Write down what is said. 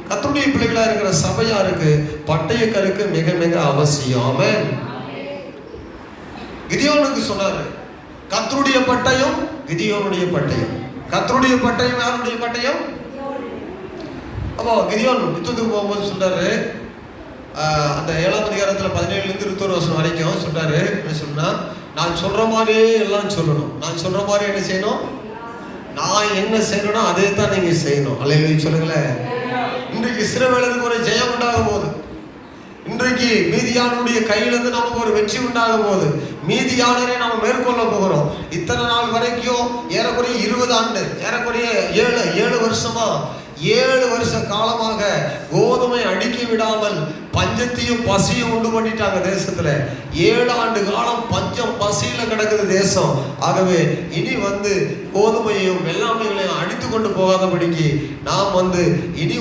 கர்த்தருடைய பிள்ளைகளா இருக்கிற சபையாருக்கு பட்டய கருக்கு மிக மிக அவசியம். ஆமென். கிதியோனுக்கு சொன்னாரு, கர்த்தருடைய பட்டயம் கிதியோனுடைய பட்டயம். கர்த்தருடைய பட்டயம் யாருடைய பட்டயம்? அப்போ கிதியோன் யுத்தத்துக்கு போகும்போது சொல்றாரு, அந்த 7ஆம் அதிகாரத்தில் 17-21 வரைக்கும் சொல்றாரு, என்ன சொன்னா, நான் சொல்ற மாதிரியே எல்லாம் சொல்லணும். நான் சொல்ற மாதிரி என்ன செய்யணும்? நான் என்ன செய்யணும்னா அதே தான் நீங்க செய்யணும். அல்லேலூயா சொல்லுங்களேன். இன்றைக்கு இஸ்ரவேலுக்கு ஒரு ஜெயம் உண்டாகும் போது, இன்றைக்கு மீதியானுடைய கையிலிருந்து நமக்கு ஒரு வெற்றி உண்டாகும் போது, மீதியானரை நம்ம மேற்கொள்ள போகிறோம். இத்தனை நாள் வரைக்கும் ஏறக்குறைய 20 ஆண்டு, ஏறக்குறைய 7 வருஷமா 7 வருஷ காலமாக கோதுமை அடுக்கி விடாமல் பஞ்சத்தையும் பசியும் உண்டு பண்ணிட்டாங்க தேசத்துல. 7 ஆண்டு காலம் பஞ்சம் பசியில கிடக்குது தேசம். ஆகவே இனி கோதுமையும் வெள்ளாமைகளையும் அடித்து கொண்டு போகாதபடிக்கு நாம் இனி